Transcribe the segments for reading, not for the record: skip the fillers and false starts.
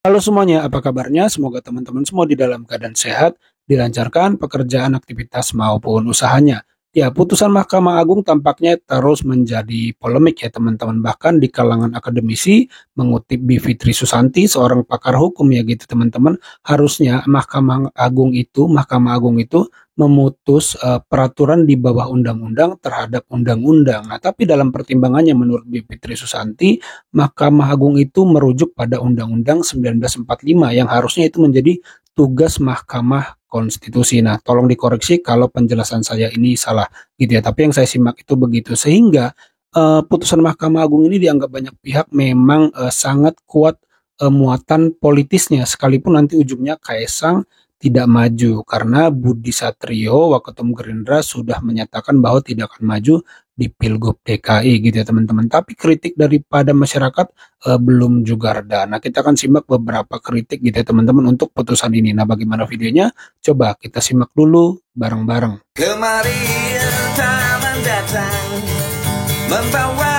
Halo semuanya, apa kabarnya? Semoga teman-teman semua di dalam keadaan sehat, dilancarkan pekerjaan, aktivitas maupun usahanya. Ya, putusan Mahkamah Agung tampaknya terus menjadi polemik ya teman-teman. Bahkan di kalangan akademisi mengutip Bivitri Susanti, seorang pakar hukum ya gitu teman-teman. Harusnya Mahkamah Agung itu memutus peraturan di bawah undang-undang terhadap undang-undang. Nah, tapi dalam pertimbangannya menurut Bivitri Susanti, Mahkamah Agung itu merujuk pada Undang-Undang 1945 yang harusnya itu menjadi tugas Mahkamah Konstitusi. Nah, tolong dikoreksi kalau penjelasan saya ini salah gitu ya. Tapi yang saya simak itu begitu sehingga putusan Mahkamah Agung ini dianggap banyak pihak memang sangat kuat muatan politisnya sekalipun nanti ujungnya Kaisang tidak maju karena Budi Satrio Waketum Gerindra sudah menyatakan bahwa tidak akan maju di Pilgub DKI gitu ya teman-teman. Tapi kritik daripada masyarakat belum juga reda. Nah, kita akan simak beberapa kritik gitu ya teman-teman untuk putusan ini. Nah, bagaimana videonya? Coba kita simak dulu bareng-bareng. Kemarin taman datang membawa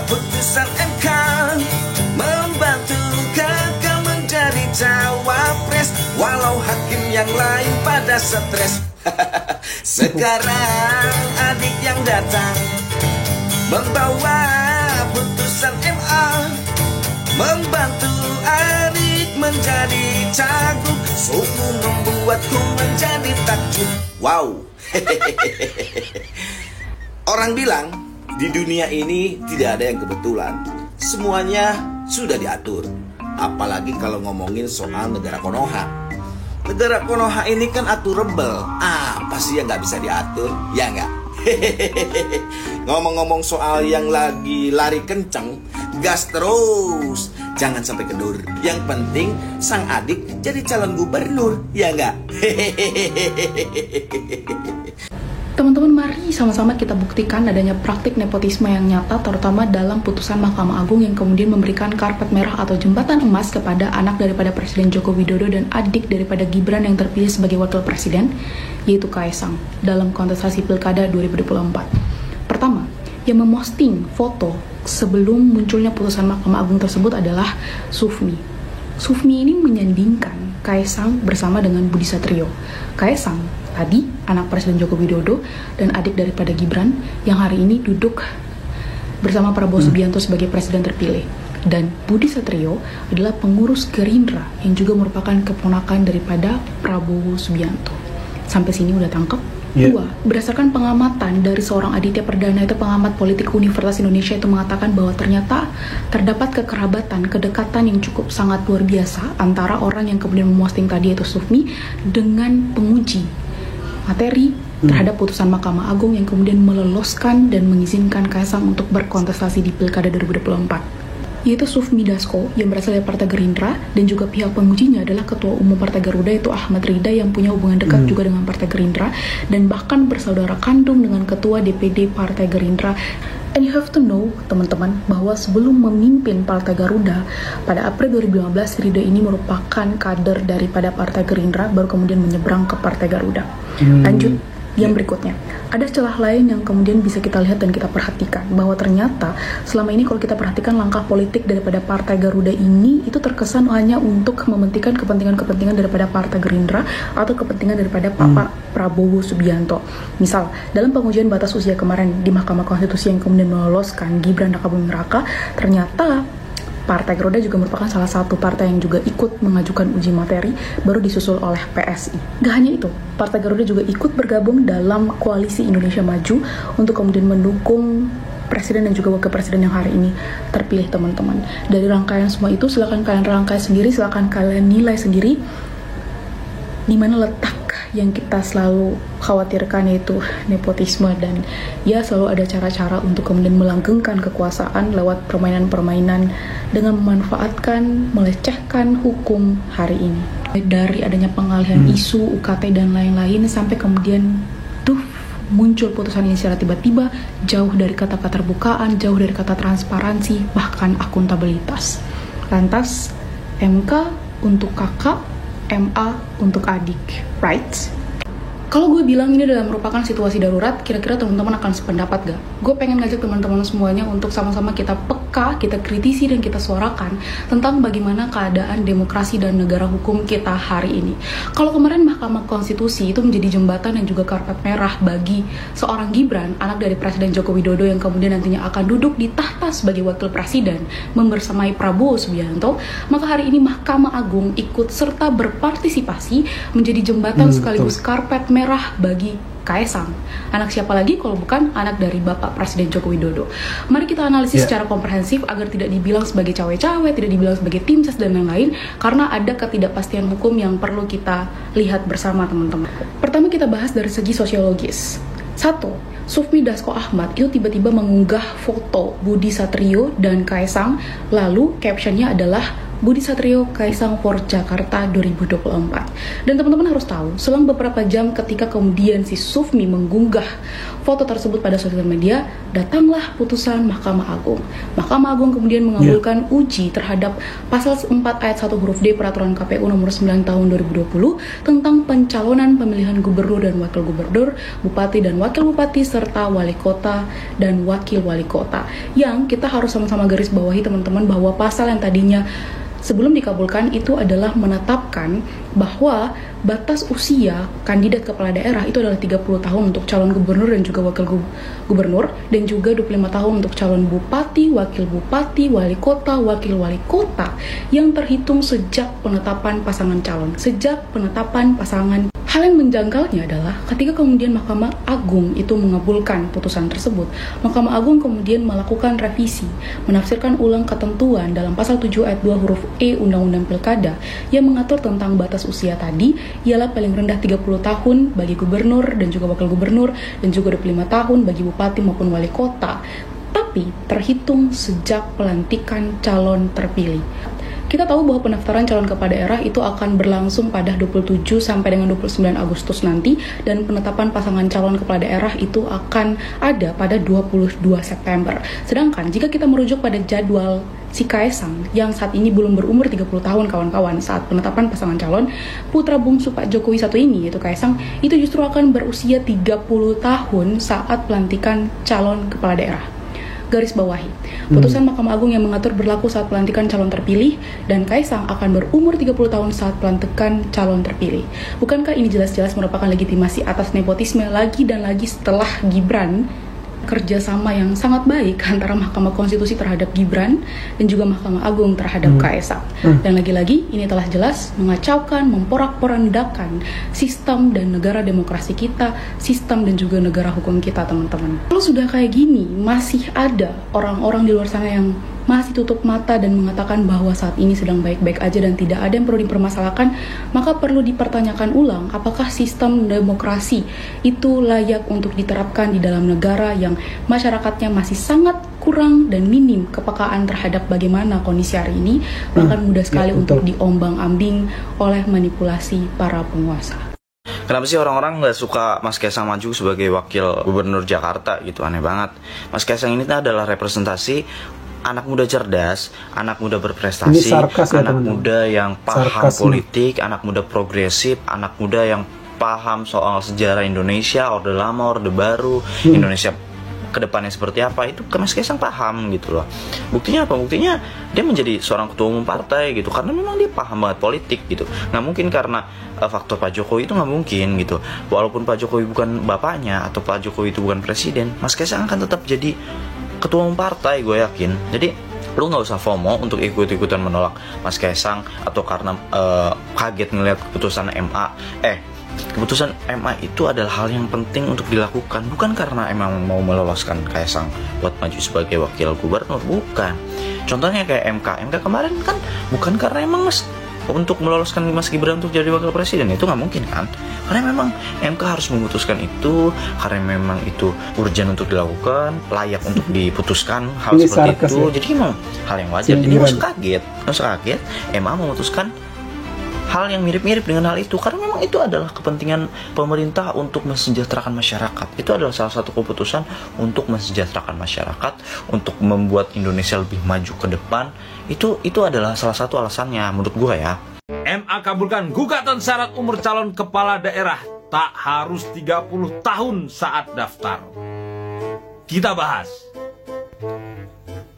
putusan MK, membantu kakak menjadi cawapres walau hakim yang lain pada stres. Sekarang adik yang datang membawa putusan MA, membantu adik menjadi cagup, sungguh membuatku menjadi takjub. Wow. Orang bilang di dunia ini tidak ada yang kebetulan, semuanya sudah diatur. Apalagi kalau ngomongin soal negara Konoha. Negara Konoha ini kan aturable. Apa sih yang gak bisa diatur? Ya gak? Ngomong-ngomong soal yang lagi lari kenceng, gas terus, jangan sampai kendur. Yang penting sang adik jadi calon gubernur. Ya gak? Teman-teman, mari sama-sama kita buktikan adanya praktik nepotisme yang nyata, terutama dalam putusan Mahkamah Agung yang kemudian memberikan karpet merah atau jembatan emas kepada anak daripada Presiden Joko Widodo dan adik daripada Gibran yang terpilih sebagai wakil presiden, yaitu Kaisang, dalam kontestasi Pilkada 2024. Pertama, yang memposting foto sebelum munculnya putusan Mahkamah Agung tersebut adalah Sufmi. Sufmi ini menyandingkan Kaisang bersama dengan Budi Satrio. Kaisang tadi anak Presiden Joko Widodo dan adik daripada Gibran yang hari ini duduk bersama Prabowo Subianto sebagai presiden terpilih. Dan Budi Satrio adalah pengurus Gerindra yang juga merupakan keponakan daripada Prabowo Subianto. Sampai sini udah tangkap? Yeah. Dua, berdasarkan pengamatan dari seorang Aditya Perdana, itu pengamat politik Universitas Indonesia, itu mengatakan bahwa ternyata terdapat kekerabatan, kedekatan yang cukup sangat luar biasa antara orang yang kemudian memposting tadi yaitu Sufmi dengan penguji materi terhadap putusan Mahkamah Agung yang kemudian meloloskan dan mengizinkan Kaisang untuk berkontestasi di Pilkada 2024, yaitu Sufmi Dasko yang berasal dari Partai Gerindra, dan juga pihak pengujinya adalah Ketua Umum Partai Garuda yaitu Ahmad Rida yang punya hubungan dekat juga dengan Partai Gerindra dan bahkan bersaudara kandung dengan Ketua DPD Partai Gerindra. And you have to know, teman-teman, bahwa sebelum memimpin Partai Garuda pada April 2015, Rida ini merupakan kader daripada Partai Gerindra, baru kemudian menyeberang ke Partai Garuda. Lanjut, yang berikutnya. Ada celah lain yang kemudian bisa kita lihat dan kita perhatikan, bahwa ternyata selama ini kalau kita perhatikan langkah politik daripada Partai Garuda ini itu terkesan hanya untuk mementingkan kepentingan-kepentingan daripada Partai Gerindra atau kepentingan daripada Pak Prabowo Subianto. Misal, dalam pengujian batas usia kemarin di Mahkamah Konstitusi yang kemudian meloloskan Gibran Rakabuming Raka, ternyata Partai Garuda juga merupakan salah satu partai yang juga ikut mengajukan uji materi, baru disusul oleh PSI. Gak hanya itu, Partai Garuda juga ikut bergabung dalam Koalisi Indonesia Maju untuk kemudian mendukung Presiden dan juga Wakil Presiden yang hari ini terpilih, teman-teman. Dari rangkaian semua itu, silakan kalian rangkai sendiri, silakan kalian nilai sendiri di mana letak yang kita selalu khawatirkan, yaitu nepotisme, dan ya selalu ada cara-cara untuk kemudian melanggengkan kekuasaan lewat permainan-permainan dengan memanfaatkan, melecehkan hukum hari ini. Dari adanya pengalihan isu, UKT dan lain-lain sampai kemudian muncul putusan ini secara tiba-tiba, jauh dari kata keterbukaan, jauh dari kata transparansi, bahkan akuntabilitas. Lantas MK untuk kakak, MA untuk adik, right? Kalau gue bilang ini adalah merupakan situasi darurat, kira-kira teman-teman akan sependapat gak? Gue pengen ngajak teman-teman semuanya untuk sama-sama kita peka, kita kritisi dan kita suarakan tentang bagaimana keadaan demokrasi dan negara hukum kita hari ini. Kalau kemarin Mahkamah Konstitusi itu menjadi jembatan dan juga karpet merah bagi seorang Gibran, anak dari Presiden Joko Widodo yang kemudian nantinya akan duduk di tahta sebagai wakil presiden membersamai Prabowo Subianto, maka hari ini Mahkamah Agung ikut serta berpartisipasi menjadi jembatan sekaligus karpet merah bagi Kaesang. Anak siapa lagi kalau bukan anak dari Bapak Presiden Joko Widodo. Mari kita analisis secara komprehensif agar tidak dibilang sebagai cawe-cawe, tidak dibilang sebagai tim ses dan lain-lain, karena ada ketidakpastian hukum yang perlu kita lihat bersama teman-teman. Pertama kita bahas dari segi sosiologis. 1. Sufmi Dasko Ahmad itu tiba-tiba mengunggah foto Budi Satrio dan Kaesang, lalu captionnya adalah Budi Satrio Kaesang for Jakarta 2024. Dan teman-teman harus tahu, selang beberapa jam ketika kemudian si Sufmi mengunggah foto tersebut pada sosial media, datanglah putusan Mahkamah Agung. Mahkamah Agung kemudian mengabulkan uji terhadap pasal 4 ayat 1 huruf D Peraturan KPU nomor 9 tahun 2020 tentang pencalonan pemilihan gubernur dan wakil gubernur, bupati dan wakil bupati, serta wali kota dan wakil wali kota. Yang kita harus sama-sama garis bawahi teman-teman bahwa pasal yang tadinya sebelum dikabulkan itu adalah menetapkan bahwa batas usia kandidat kepala daerah itu adalah 30 tahun untuk calon gubernur dan juga wakil gubernur, dan juga 25 tahun untuk calon bupati, wakil bupati, wali kota, wakil wali kota yang terhitung sejak penetapan pasangan calon, sejak penetapan pasangan. Hal yang menjanggalnya adalah ketika kemudian Mahkamah Agung itu mengabulkan putusan tersebut, Mahkamah Agung kemudian melakukan revisi, menafsirkan ulang ketentuan dalam pasal 7 ayat 2 huruf E Undang-Undang Pilkada yang mengatur tentang batas usia tadi ialah paling rendah 30 tahun bagi gubernur dan juga wakil gubernur, dan juga 25 tahun bagi bupati maupun wali kota, tapi terhitung sejak pelantikan calon terpilih. Kita tahu bahwa pendaftaran calon kepala daerah itu akan berlangsung pada 27 sampai dengan 29 Agustus nanti, dan penetapan pasangan calon kepala daerah itu akan ada pada 22 September. Sedangkan jika kita merujuk pada jadwal si Kaesang yang saat ini belum berumur 30 tahun kawan-kawan saat penetapan pasangan calon, putra bungsu Pak Jokowi satu ini yaitu Kaesang itu justru akan berusia 30 tahun saat pelantikan calon kepala daerah. Garis bawahi, putusan Mahkamah Agung yang mengatur berlaku saat pelantikan calon terpilih, dan Kaesang akan berumur 30 tahun saat pelantikan calon terpilih. Bukankah ini jelas-jelas merupakan legitimasi atas nepotisme lagi dan lagi setelah Gibran? Kerjasama yang sangat baik antara Mahkamah Konstitusi terhadap Gibran dan juga Mahkamah Agung terhadap Kaesang. Dan lagi-lagi ini telah jelas mengacaukan, memporak-porandakan sistem dan negara demokrasi kita, sistem dan juga negara hukum kita teman-teman. Kalau sudah kayak gini, masih ada orang-orang di luar sana yang masih tutup mata dan mengatakan bahwa saat ini sedang baik-baik aja dan tidak ada yang perlu dipermasalahkan, maka perlu dipertanyakan ulang apakah sistem demokrasi itu layak untuk diterapkan di dalam negara yang masyarakatnya masih sangat kurang dan minim kepekaan terhadap bagaimana kondisi hari ini, bahkan mudah sekali untuk diombang-ambing oleh manipulasi para penguasa. Kenapa sih orang-orang nggak suka Mas Kaesang maju sebagai wakil gubernur Jakarta gitu? Aneh banget. Mas Kaesang ini adalah representasi anak muda cerdas, anak muda berprestasi, anak muda yang paham politik, anak muda progresif, anak muda yang paham soal sejarah Indonesia, Orde Lama, Orde Baru, Indonesia kedepannya seperti apa, itu Mas Kaesang paham gitu loh. Buktinya apa? Buktinya dia menjadi seorang ketua umum partai gitu, karena memang dia paham banget politik gitu. Nggak mungkin karena faktor Pak Jokowi itu nggak mungkin gitu. Walaupun Pak Jokowi bukan bapaknya atau Pak Jokowi itu bukan presiden, Mas Kaesang akan tetap jadi ketua umum partai, gue yakin. Jadi lu nggak usah FOMO untuk ikut-ikutan menolak Mas Kaesang atau karena kaget ngeliat keputusan MA. Keputusan MA itu adalah hal yang penting untuk dilakukan, bukan karena emang mau meloloskan Kaesang buat maju sebagai wakil gubernur, bukan. Contohnya kayak MK kemarin kan bukan karena emang untuk meloloskan Mas Gibran untuk jadi wakil presiden, itu nggak mungkin kan, karena memang MK harus memutuskan itu, karena memang itu urgent untuk dilakukan, layak untuk diputuskan hal ini seperti itu ya? Jadi memang hal yang wajar. Jadi nggak usah kaget MA memutuskan hal yang mirip-mirip dengan hal itu, karena memang itu adalah kepentingan pemerintah untuk mensejahterakan masyarakat. Itu adalah salah satu keputusan untuk mensejahterakan masyarakat, untuk membuat Indonesia lebih maju ke depan. Itu adalah salah satu alasannya menurut gua ya. MA kabulkan gugatan syarat umur calon kepala daerah tak harus 30 tahun saat daftar. Kita bahas.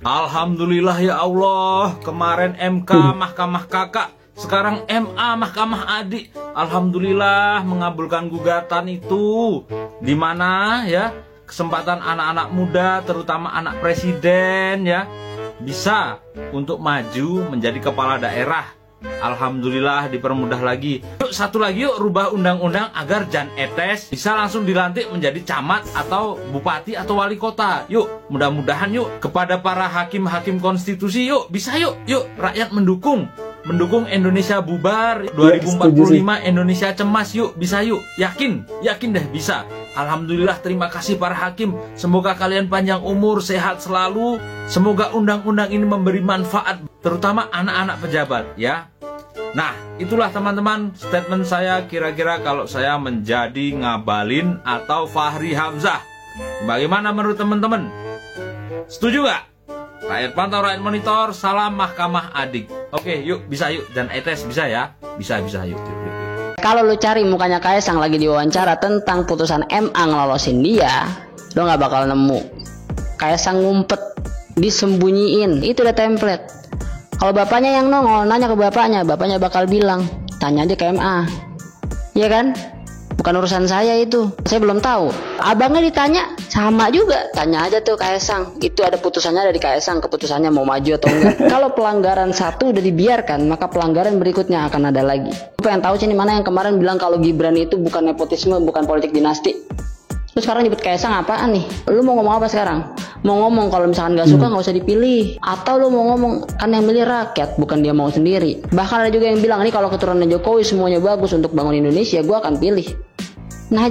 Alhamdulillah ya Allah, kemarin MK Mahkamah Kakak, sekarang MA Mahkamah Adik. Alhamdulillah mengabulkan gugatan itu, di mana ya kesempatan anak-anak muda, terutama anak presiden ya, bisa untuk maju menjadi kepala daerah. Alhamdulillah dipermudah lagi. Yuk satu lagi, yuk rubah undang-undang agar Jan Etes bisa langsung dilantik menjadi camat atau bupati atau wali kota. Yuk mudah-mudahan yuk kepada para hakim-hakim konstitusi, yuk bisa yuk rakyat mendukung Indonesia bubar 2045, Indonesia cemas, yuk bisa yuk, yakin deh bisa. Alhamdulillah, terima kasih para hakim, semoga kalian panjang umur, sehat selalu, semoga undang-undang ini memberi manfaat terutama anak-anak pejabat ya. Nah, itulah teman-teman statement saya kira-kira kalau saya menjadi Ngabalin atau Fahri Hamzah. Bagaimana menurut teman-teman? Setuju gak? Rakyat pantau, rakyat monitor, salam Mahkamah Adik. Oke, yuk bisa yuk, dan Etes bisa ya, bisa yuk. Kalau lu cari mukanya Kaesang lagi diwawancara tentang putusan MA ngelolosin dia, lo nggak bakal nemu. Kaesang ngumpet, disembunyiin, itu udah template. Kalau bapaknya yang nongol, nanya ke bapaknya bakal bilang, tanya aja ke MA, iya kan? Bukan urusan saya itu, saya belum tahu. Abangnya ditanya, sama juga, tanya aja tuh Kaesang. Itu ada putusannya dari Kaesang, keputusannya mau maju atau enggak. Kalau pelanggaran satu udah dibiarkan, maka pelanggaran berikutnya akan ada lagi. Gue pengen tahu sih nih, mana yang kemarin bilang kalau Gibran itu bukan nepotisme, bukan politik dinasti. Lu sekarang nyebut Kaesang apaan nih? Lu mau ngomong apa sekarang? Mau ngomong kalau misalkan gak suka gak usah dipilih, atau lu mau ngomong kan yang milih rakyat, bukan dia mau sendiri. Bahkan ada juga yang bilang nih, kalau keturunan Jokowi semuanya bagus untuk bangun Indonesia, gua akan pilih. Nah,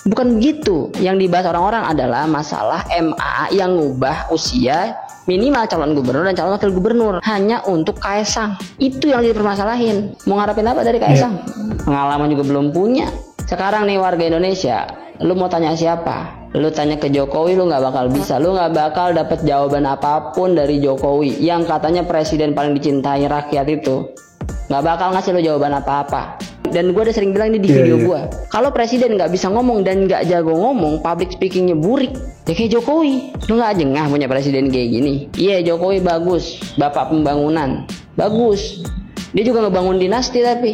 bukan begitu. Yang dibahas orang-orang adalah masalah MA yang ngubah usia minimal calon gubernur dan calon wakil gubernur hanya untuk Kaesang. Itu yang dipermasalahin. Mau ngarepin apa dari Kaesang? Pengalaman juga belum punya. Sekarang nih warga Indonesia, lu mau tanya siapa? Lu tanya ke Jokowi, lu nggak bakal bisa. Lu nggak bakal dapet jawaban apapun dari Jokowi yang katanya presiden paling dicintai rakyat itu. Nggak bakal ngasih lu jawaban apa-apa. Dan gue udah sering bilang ini di video gue, kalau presiden nggak bisa ngomong dan nggak jago ngomong, public speakingnya burik, ya kayak Jokowi. Lu nggak jengah punya presiden kayak gini. Iya, Jokowi bagus, bapak pembangunan, bagus. Dia juga ngebangun dinasti tapi.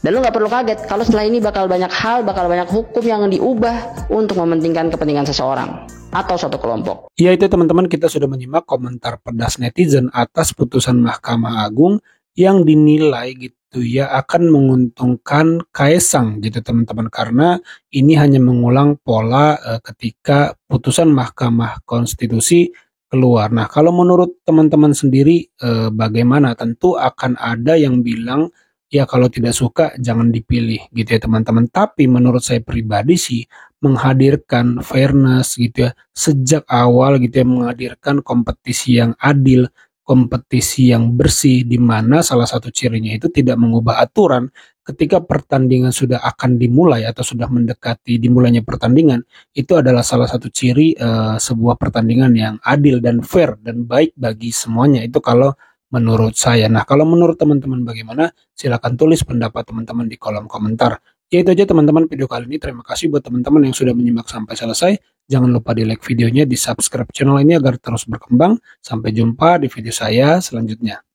Dan lu nggak perlu kaget kalau setelah ini bakal banyak hal, bakal banyak hukum yang diubah untuk mementingkan kepentingan seseorang atau suatu kelompok. Ya, itu teman-teman, kita sudah menyimak komentar pedas netizen atas putusan Mahkamah Agung yang dinilai gitu ya akan menguntungkan Kaesang gitu teman-teman, karena ini hanya mengulang pola ketika putusan Mahkamah Konstitusi keluar. Nah, kalau menurut teman-teman sendiri bagaimana? Tentu akan ada yang bilang ya kalau tidak suka jangan dipilih gitu ya teman-teman. Tapi menurut saya pribadi sih menghadirkan fairness gitu ya sejak awal gitu ya, menghadirkan kompetisi yang adil, kompetisi yang bersih, di mana salah satu cirinya itu tidak mengubah aturan ketika pertandingan sudah akan dimulai atau sudah mendekati dimulainya pertandingan. Itu adalah salah satu ciri sebuah pertandingan yang adil dan fair dan baik bagi semuanya. Itu kalau menurut saya. Nah, kalau menurut teman-teman bagaimana? Silakan tulis pendapat teman-teman di kolom komentar. Ya, itu aja teman-teman video kali ini. Terima kasih buat teman-teman yang sudah menyimak sampai selesai. Jangan lupa di like videonya, di subscribe channel ini agar terus berkembang. Sampai jumpa di video saya selanjutnya.